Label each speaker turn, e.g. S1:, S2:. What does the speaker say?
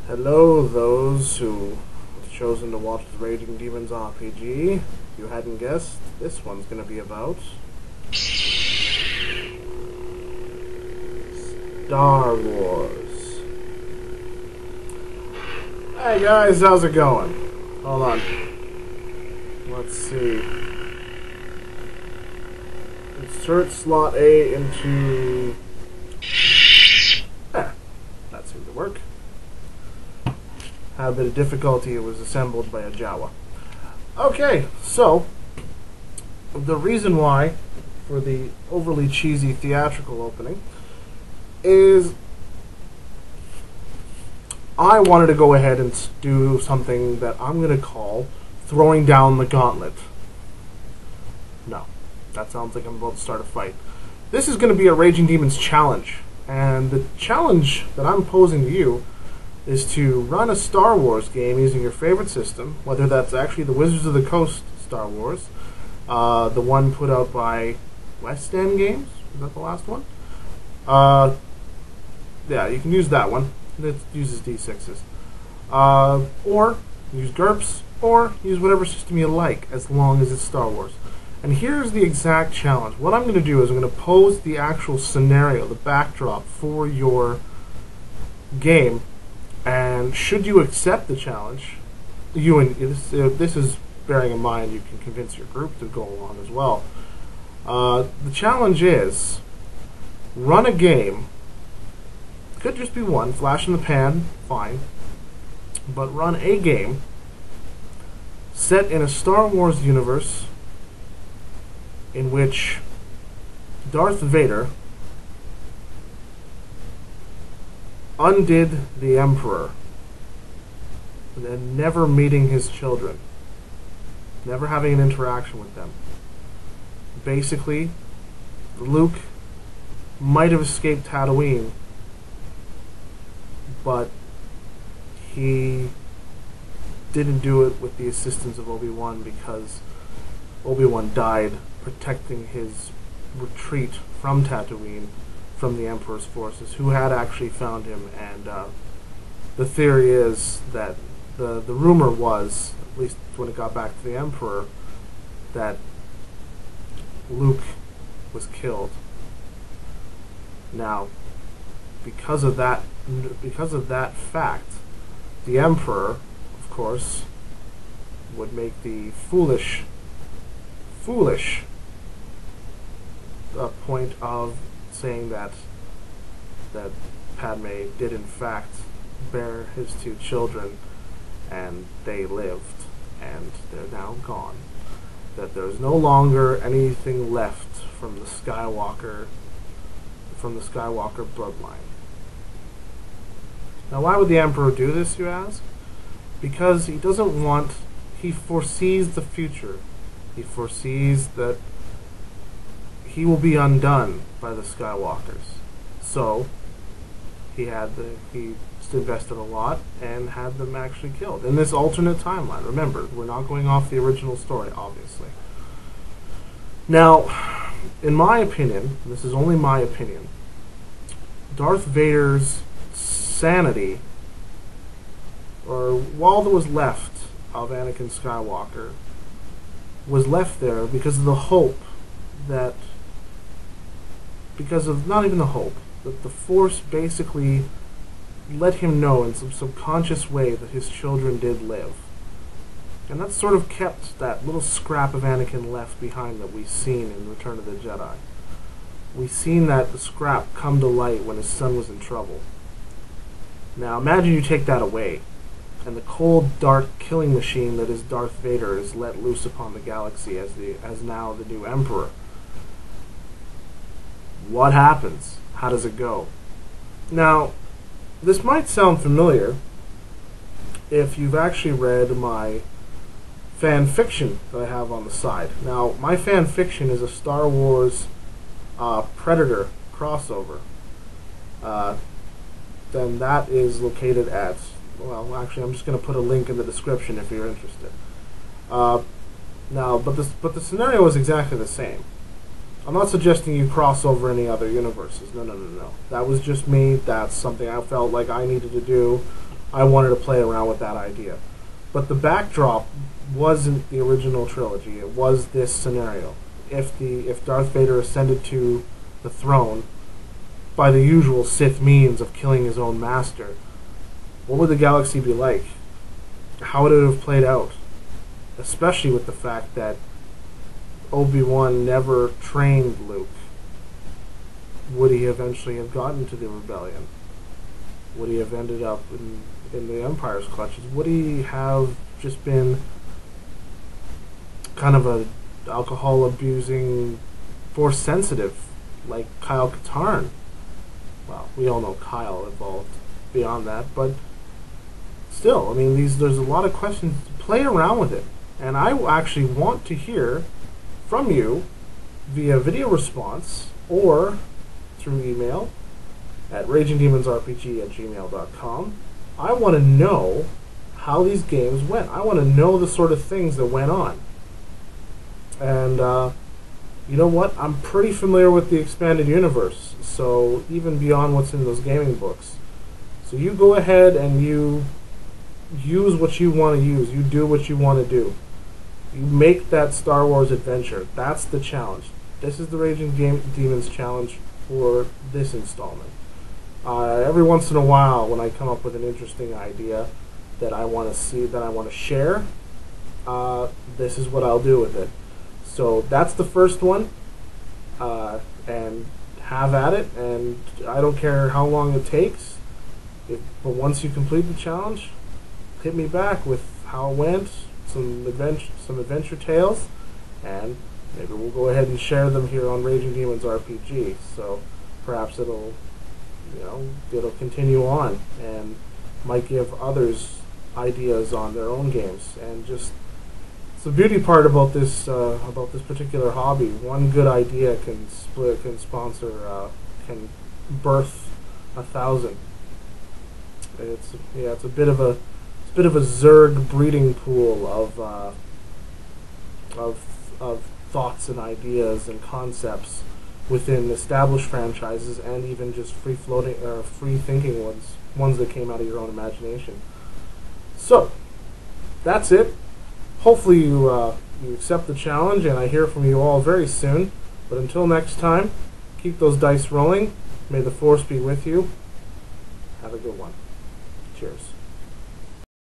S1: Hello, those who have chosen to watch the Raging Demons RPG. If you hadn't guessed, this one's going to be about Star Wars. Hey guys, how's it going? Hold on. Let's see. Insert slot A into... that seemed to work. Had a bit of difficulty. It was assembled by a Jawa. Okay, so the reason why for the overly cheesy theatrical opening is I wanted to go ahead and do something that I'm going to call throwing down the gauntlet. No, that sounds like I'm about to start a fight. This is going to be a Raging Demons challenge, and the challenge that I'm posing to you is to run a Star Wars game using your favorite system, whether that's actually the Wizards of the Coast Star Wars, the one put out by West End Games, is that the last one? Yeah, you can use that one. It uses D6s. Or use GURPS, or use whatever system you like, as long as it's Star Wars. And here's the exact challenge. What I'm going to do is I'm going to pose the actual scenario, the backdrop for your game. And should you accept the challenge, this is bearing in mind you can convince your group to go along as well. The challenge is run a game. Could just be one, flash in the pan, fine. But run a game set in a Star Wars universe in which Darth Vader undid the Emperor, and then never meeting his children, never having an interaction with them. Basically, Luke might have escaped Tatooine, but he didn't do it with the assistance of Obi-Wan because Obi-Wan died protecting his retreat from Tatooine from the Emperor's forces, who had actually found him. And the theory is that the rumor was, at least when it got back to the Emperor, that Luke was killed. Now, because of that fact, the Emperor, of course, would make the foolish point of saying that Padme did in fact bear his two children, and they lived, and they're now gone. That there's no longer anything left from the Skywalker bloodline. Now, why would the Emperor do this, you ask? Because he foresees the future. He foresees that he will be undone by the Skywalkers. So he invested a lot and had them actually killed in this alternate timeline. Remember, we're not going off the original story, obviously. Now, in my opinion, this is only my opinion, Darth Vader's sanity, or while there was left of Anakin Skywalker, was left there because of the hope that, because of not even the hope, that the Force basically let him know in some subconscious way that his children did live. And that sort of kept that little scrap of Anakin left behind that we've seen in Return of the Jedi. We've seen that the scrap come to light when his son was in trouble. Now imagine you take that away, and the cold, dark killing machine that is Darth Vader is let loose upon the galaxy as now the new Emperor. What happens? How does it go? Now, this might sound familiar if you've actually read my fan fiction that I have on the side. Now, my fan fiction is a Star Wars Predator crossover. Then that is located at, well, actually, I'm just going to put a link in the description if you're interested. Now, but the scenario is exactly the same. I'm not suggesting you cross over any other universes. No. That was just me. That's something I felt like I needed to do I wanted to play around with that idea. But the backdrop wasn't the original trilogy. It was this scenario. If Darth Vader ascended to the throne by the usual Sith means of killing his own master, what would the galaxy be like? How would it have played out? Especially with the fact that Obi-Wan never trained Luke. Would he eventually have gotten to the rebellion? Would he have ended up in the Empire's clutches? Would he have just been kind of a alcohol-abusing, Force-sensitive, like Kyle Katarn? Well, we all know Kyle evolved beyond that, but still, I mean, there's a lot of questions. Play around with it. And I actually want to hear from you via video response or through email at RagingDemonsRPG@gmail.com. I want to know how these games went. I want to know the sort of things that went on. And you know what? I'm pretty familiar with the expanded universe, so even beyond what's in those gaming books. So you go ahead and you use what you want to use. You do what you want to do. You make that Star Wars adventure. That's the challenge. This is the Raging Demons challenge for this installment. Every once in a while, when I come up with an interesting idea that I want to see, that I want to share, this is what I'll do with it. So that's the first one, and have at it. And I don't care how long it takes. But once you complete the challenge, hit me back with how it went, some adventure tales, and maybe we'll go ahead and share them here on Raging Demons RPG. So perhaps it'll continue on and might give others ideas on their own games. And just it's the beauty part about this particular hobby. One good idea can birth 1,000. It's a bit of a Zerg breeding pool of thoughts and ideas and concepts within established franchises, and even just free thinking ones that came out of your own imagination. So that's it. Hopefully you accept the challenge, and I hear from you all very soon. But until next time, keep those dice rolling. May the Force be with you. Have a good one. Cheers.